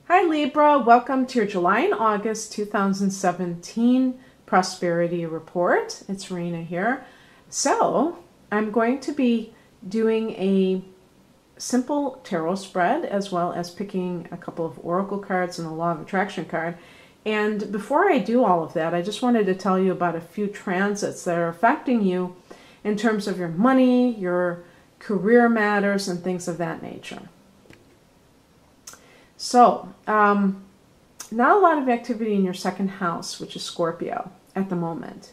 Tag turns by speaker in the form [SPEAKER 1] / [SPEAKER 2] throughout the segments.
[SPEAKER 1] Hi Libra, welcome to your July and August 2017 Prosperity Report. It's Rena here. So I'm going to be doing a simple tarot spread as well as picking a couple of oracle cards and a law of attraction card. And before I do all of that, I just wanted to tell you about a few transits that are affecting you in terms of your money, your career matters, and things of that nature. So, not a lot of activity in your second house, which is Scorpio at the moment.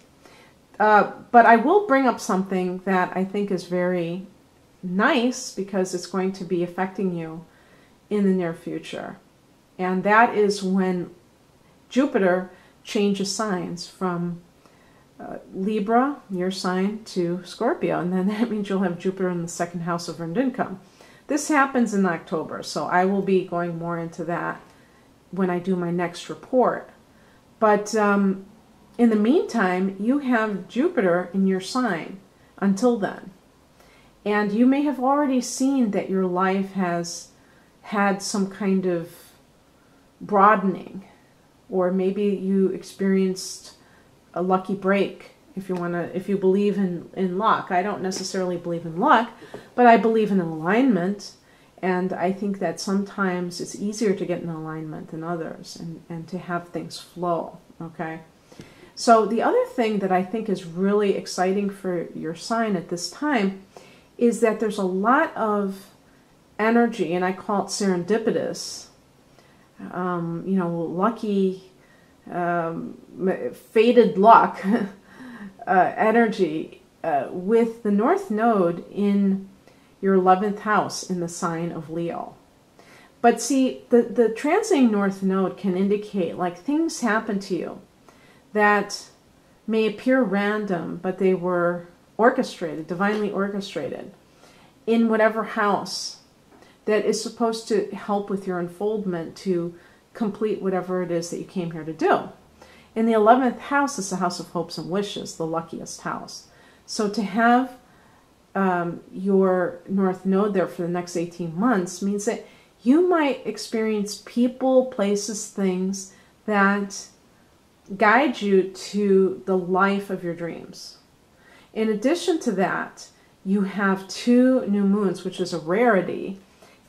[SPEAKER 1] But I will bring up something that I think is very nice because it's going to be affecting you in the near future. And that is when Jupiter changes signs from Libra, your sign, to Scorpio. And then that means you'll have Jupiter in the second house of earned income. This happens in October, so I will be going more into that when I do my next report. But in the meantime, you have Jupiter in your sign until then. And you may have already seen that your life has had some kind of broadening, or maybe you experienced a lucky break. If you believe in luck. I don't necessarily believe in luck, but I believe in alignment, and I think that sometimes it's easier to get in alignment than others and to have things flow, okay? So the other thing that I think is really exciting for your sign at this time is that there's a lot of energy, and I call it serendipitous, lucky, fated luck, energy with the North Node in your 11th house in the sign of Leo. But see, the transiting North Node can indicate like things happen to you that may appear random, but they were orchestrated, divinely orchestrated, in whatever house that is supposed to help with your unfoldment to complete whatever it is that you came here to do. And the 11th house is the house of hopes and wishes, the luckiest house. So to have your North Node there for the next 18 months means that you might experience people, places, things that guide you to the life of your dreams. In addition to that, you have 2 new moons, which is a rarity,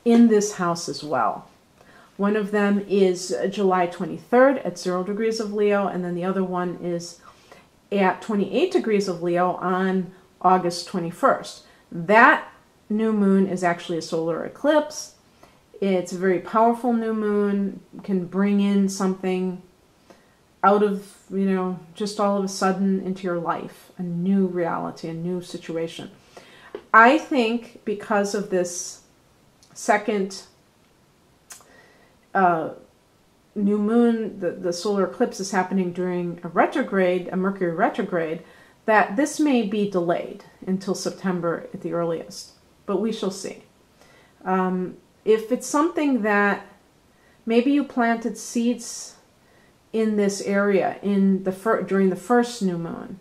[SPEAKER 1] in this house as well. One of them is July 23rd at 0 degrees of Leo, and then the other one is at 28 degrees of Leo on August 21st. That new moon is actually a solar eclipse. It's a very powerful new moon, can bring in something out of, just all of a sudden into your life, a new reality, a new situation. I think because of this second new moon, the solar eclipse is happening during a retrograde, a Mercury retrograde, that this may be delayed until September at the earliest, but we shall see. If it's something that maybe you planted seeds in this area during the first new moon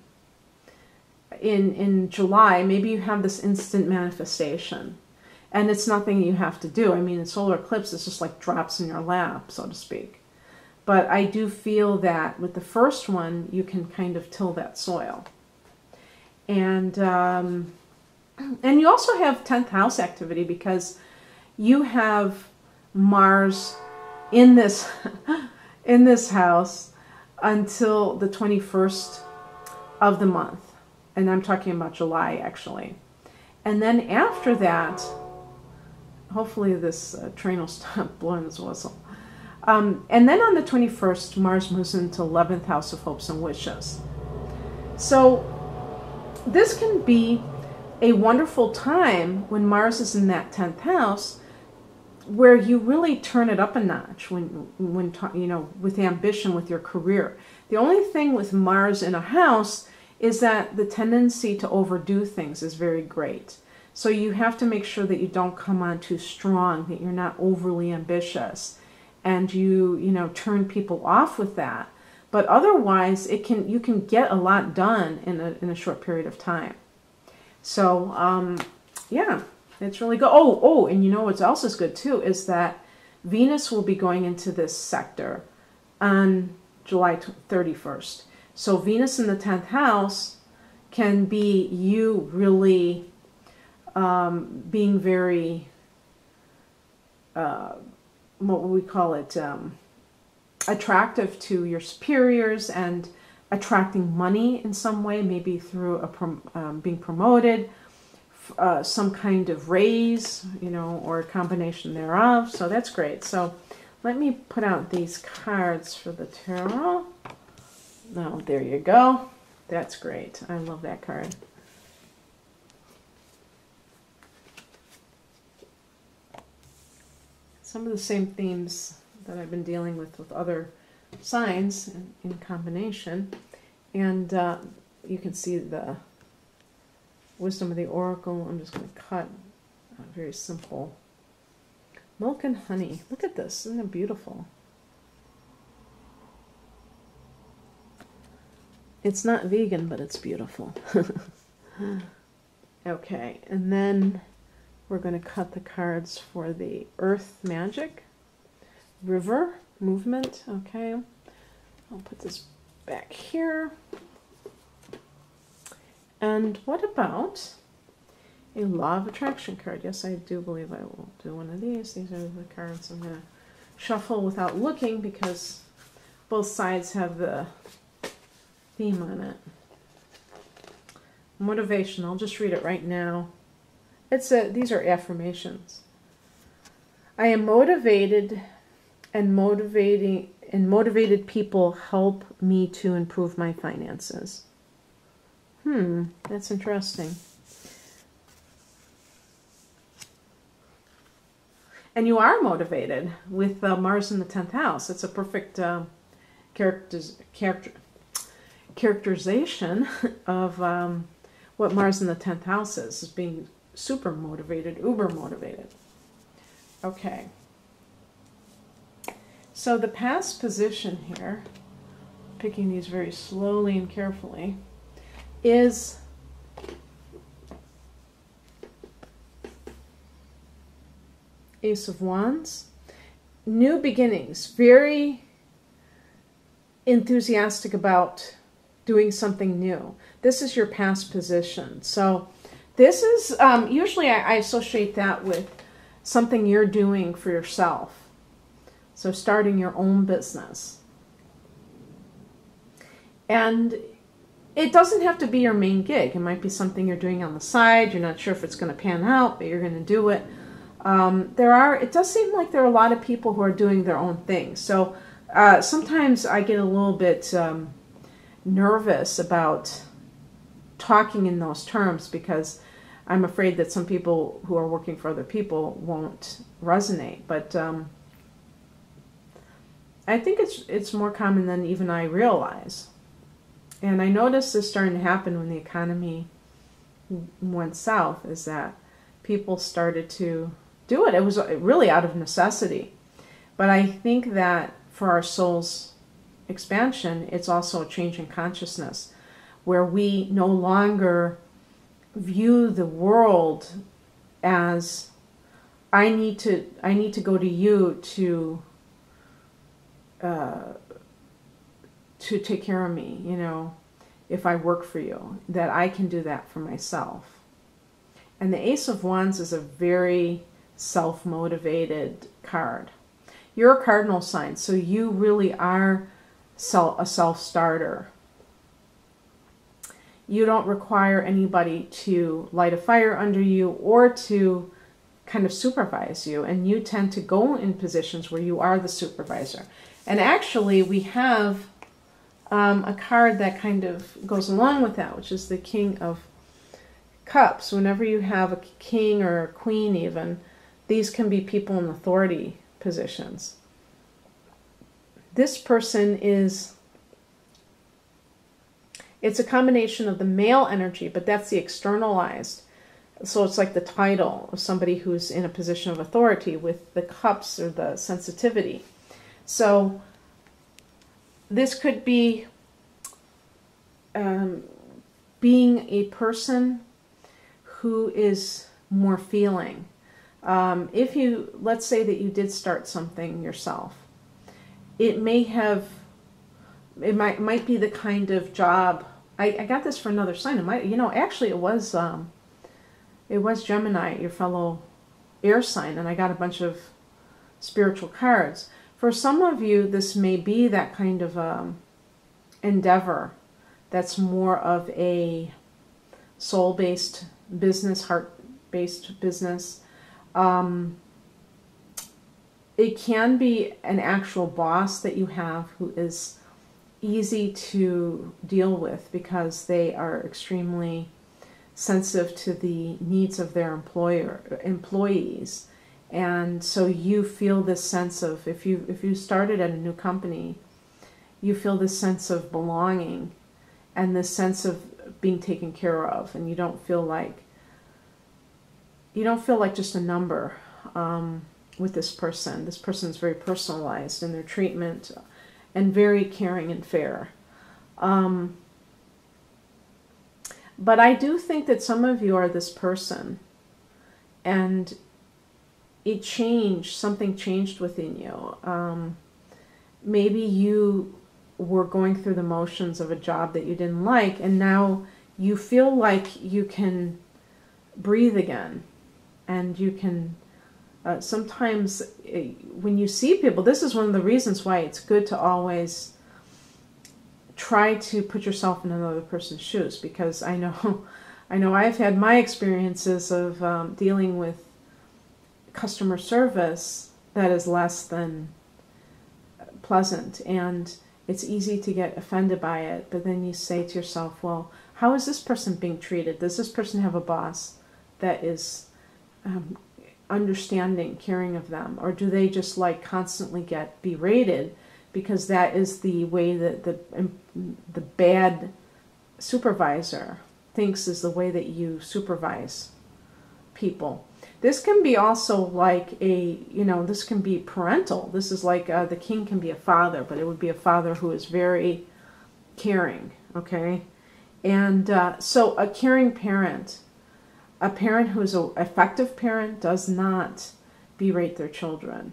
[SPEAKER 1] in July, maybe you have this instant manifestation. And it's nothing you have to do. I mean, a solar eclipse is just like drops in your lap, so to speak. But I do feel that with the first one, you can kind of till that soil. And you also have 10th house activity because you have Mars in this, in this house until the 21st of the month. And I'm talking about July, actually. And then after that, hopefully this train will stop blowing its whistle. And then on the 21st, Mars moves into 11th house of hopes and wishes. So this can be a wonderful time when Mars is in that 10th house, where you really turn it up a notch when with ambition, with your career. The only thing with Mars in a house is that the tendency to overdo things is very great. So you have to make sure that you don't come on too strong, that you're not overly ambitious, and you turn people off with that. But otherwise, you can get a lot done in a short period of time. So yeah, it's really good. Oh, and you know what else is good too is that Venus will be going into this sector on July 31st. So Venus in the 10th house can be you really being very, what would we call it, attractive to your superiors and attracting money in some way, maybe through being promoted, some kind of raise, you know, or a combination thereof. So that's great. So let me put out these cards for the tarot. Now, there you go. That's great. I love that card. Some of the same themes that I've been dealing with other signs in combination. And you can see the wisdom of the oracle. I'm just going to cut a very simple milk and honey. Look at this. Isn't it beautiful? It's not vegan, but it's beautiful. Okay, and then we're going to cut the cards for the earth magic, river, movement. Okay, I'll put this back here. And what about a law of attraction card? Yes, I do believe I will do one of these. These are the cards I'm going to shuffle without looking because both sides have the theme on it. Motivation. I'll just read it right now. These are affirmations. I am motivated, and motivated people help me to improve my finances. That's interesting. And you are motivated with Mars in the 10th house. It's a perfect characterization of what Mars in the 10th house is being super motivated, uber motivated. Okay. So the past position here, picking these very slowly and carefully, is Ace of Wands. New beginnings. Very enthusiastic about doing something new. This is your past position. So this is, usually I associate that with something you're doing for yourself. So starting your own business. And it doesn't have to be your main gig. It might be something you're doing on the side. You're not sure if it's going to pan out, but you're going to do it. It does seem like there are a lot of people who are doing their own thing. So sometimes I get a little bit nervous about talking in those terms because I'm afraid that some people who are working for other people won't resonate. But I think it's more common than even I realize. And I noticed this starting to happen when the economy went south, is that people started to do it. It was really out of necessity. But I think that for our soul's expansion, it's also a change in consciousness where we no longer view the world as I need to go to you to take care of me, you know, if I work for you, that I can do that for myself. And the Ace of Wands is a very self-motivated card. You're a cardinal sign, so you really are a self-starter. You don't require anybody to light a fire under you or to kind of supervise you, and you tend to go in positions where you are the supervisor. And actually, we have a card that kind of goes along with that, which is the King of Cups. Whenever you have a king or a queen even, these can be people in authority positions. This person is, it's a combination of the male energy, but that's the externalized. So it's like the title of somebody who's in a position of authority with the cups or the sensitivity. So this could be being a person who is more feeling. If you, let's say that you did start something yourself, it might be the kind of job. I got this for another sign. It might, actually it was Gemini, your fellow air sign, and I got a bunch of spiritual cards. For some of you, this may be that kind of endeavor that's more of a soul-based business, heart-based business. It can be an actual boss that you have who is easy to deal with because they are extremely sensitive to the needs of their employees. And so you feel this sense of, if you started at a new company, you feel this sense of belonging and this sense of being taken care of, and you don't feel like just a number with this person. This person is very personalized in their treatment and very caring and fair. But I do think that some of you are this person, and something changed within you. Maybe you were going through the motions of a job that you didn't like, and now you feel like you can breathe again, and you can sometimes when you see people, this is one of the reasons why it's good to always try to put yourself in another person's shoes, because I know I've had my experiences of dealing with customer service that is less than pleasant, and it's easy to get offended by it. But then you say to yourself, well, how is this person being treated? Does this person have a boss that is understanding, caring of them, or do they just like constantly get berated because that is the way that the bad supervisor thinks is the way that you supervise people? This can be also like this can be parental. This is like the king can be a father, but it would be a father who is very caring, okay? And so a caring parent, a parent who is an effective parent, does not berate their children.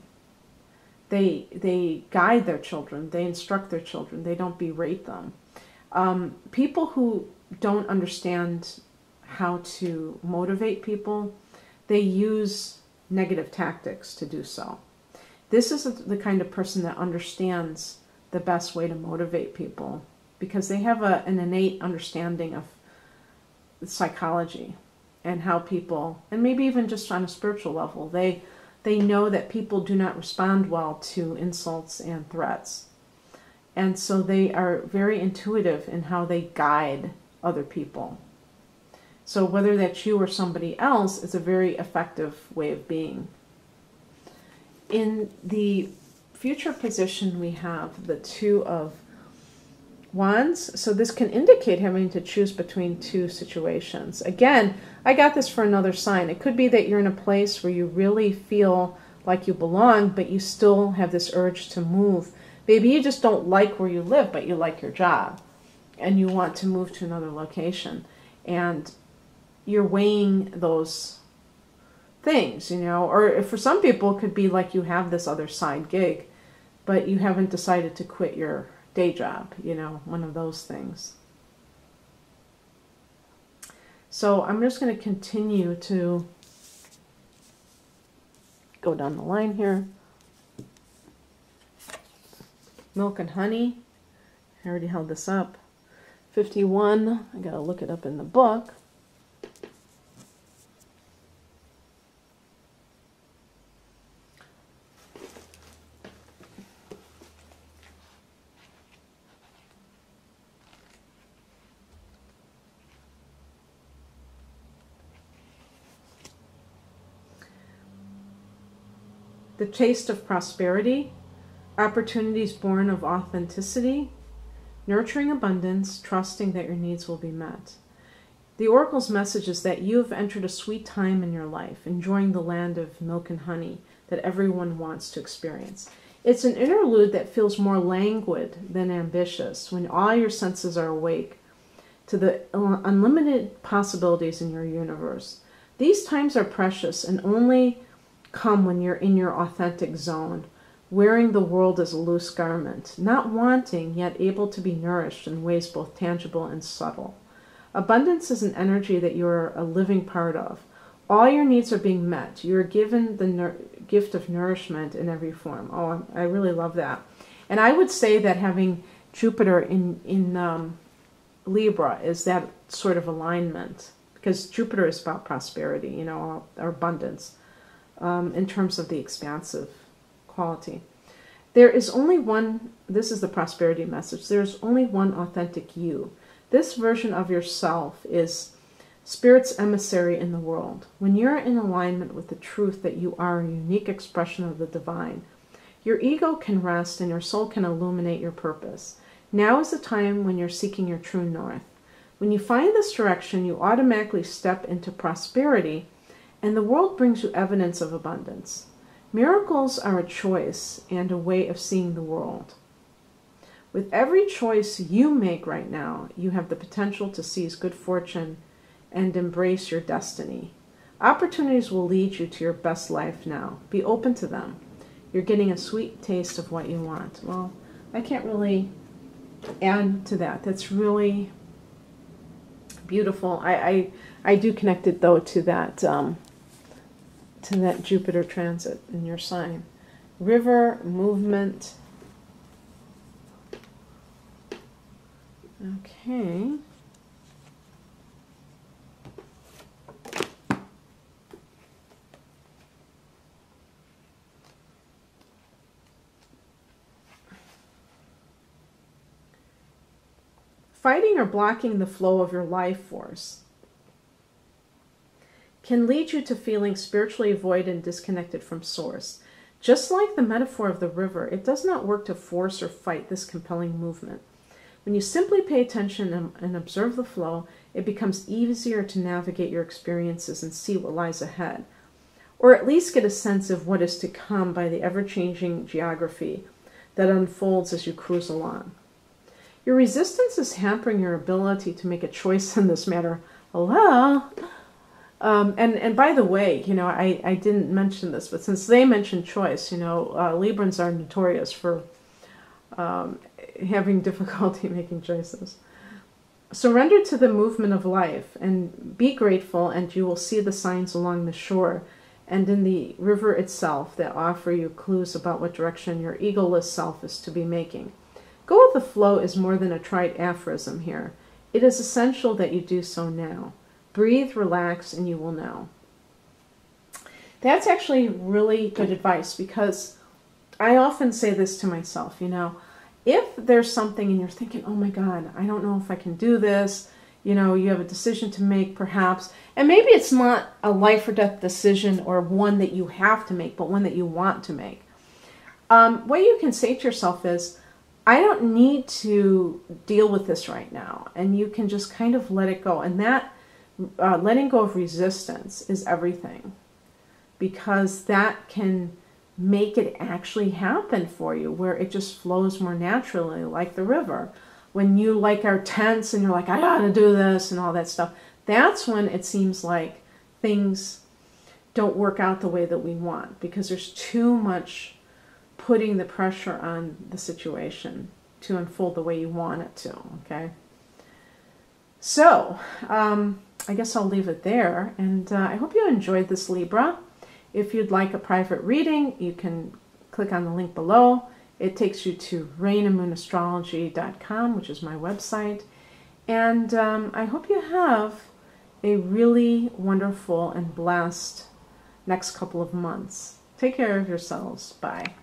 [SPEAKER 1] They guide their children. They instruct their children. They don't berate them. People who don't understand how to motivate people, they use negative tactics to do so. This is the kind of person that understands the best way to motivate people, because they have an innate understanding of psychology and how people, and maybe even just on a spiritual level, they know that people do not respond well to insults and threats. And so they are very intuitive in how they guide other people. So whether that's you or somebody else, it's a very effective way of being. In the future position, we have the Two of Wands. So this can indicate having to choose between two situations. Again, I got this for another sign. It could be that you're in a place where you really feel like you belong, but you still have this urge to move. Maybe you just don't like where you live, but you like your job, and you want to move to another location. And you're weighing those things, or for some people it could be like you have this other side gig, but you haven't decided to quit your day job, one of those things. So I'm just going to continue to go down the line here. Milk and honey. I already held this up. 51. I got to look it up in the book. The taste of prosperity, opportunities born of authenticity, nurturing abundance, trusting that your needs will be met. The Oracle's message is that you have entered a sweet time in your life, enjoying the land of milk and honey that everyone wants to experience. It's an interlude that feels more languid than ambitious, when all your senses are awake to the unlimited possibilities in your universe. These times are precious, and only come when you're in your authentic zone, wearing the world as a loose garment, not wanting, yet able to be nourished in ways both tangible and subtle. Abundance is an energy that you're a living part of. All your needs are being met. You're given the gift of nourishment in every form. Oh, I really love that. And I would say that having Jupiter in Libra is that sort of alignment, because Jupiter is about prosperity, you know, or abundance, in terms of the expansive quality. There is only one, this is the prosperity message, there's only one authentic you. This version of yourself is Spirit's emissary in the world. When you're in alignment with the truth that you are a unique expression of the divine, your ego can rest and your soul can illuminate your purpose. Now is the time when you're seeking your true north. When you find this direction, you automatically step into prosperity, and the world brings you evidence of abundance. Miracles are a choice and a way of seeing the world. With every choice you make right now, you have the potential to seize good fortune and embrace your destiny. Opportunities will lead you to your best life now. Be open to them. You're getting a sweet taste of what you want. Well, I can't really add to that. That's really beautiful. I do connect it, though, to that Jupiter transit in your sign. River, movement. Okay. Fighting or blocking the flow of your life force can lead you to feeling spiritually void and disconnected from source. Just like the metaphor of the river, it does not work to force or fight this compelling movement. When you simply pay attention and observe the flow, it becomes easier to navigate your experiences and see what lies ahead, or at least get a sense of what is to come by the ever-changing geography that unfolds as you cruise along. Your resistance is hampering your ability to make a choice in this matter. Hello? And by the way, you know, I didn't mention this, but since they mentioned choice, you know, Librans are notorious for having difficulty making choices. Surrender to the movement of life and be grateful, and you will see the signs along the shore and in the river itself that offer you clues about what direction your egoless self is to be making. Go with the flow is more than a trite aphorism here. It is essential that you do so now. Breathe, relax, and you will know. That's actually really good advice, because I often say this to myself, you know, if there's something and you're thinking, oh my God, I don't know if I can do this, you know, you have a decision to make perhaps, and maybe it's not a life or death decision or one that you have to make, but one that you want to make. What you can say to yourself is, I don't need to deal with this right now, and you can just kind of let it go. And that letting go of resistance is everything, because that can make it actually happen for you, where it just flows more naturally, like the river. When you like are tense and you're like, I gotta do this and all that stuff, that's when it seems like things don't work out the way that we want, because there's too much putting the pressure on the situation to unfold the way you want it to, okay? So, I guess I'll leave it there, and I hope you enjoyed this, Libra. If you'd like a private reading, you can click on the link below. It takes you to rainandmoonastrology.com, which is my website. And I hope you have a really wonderful and blessed next couple of months. Take care of yourselves. Bye.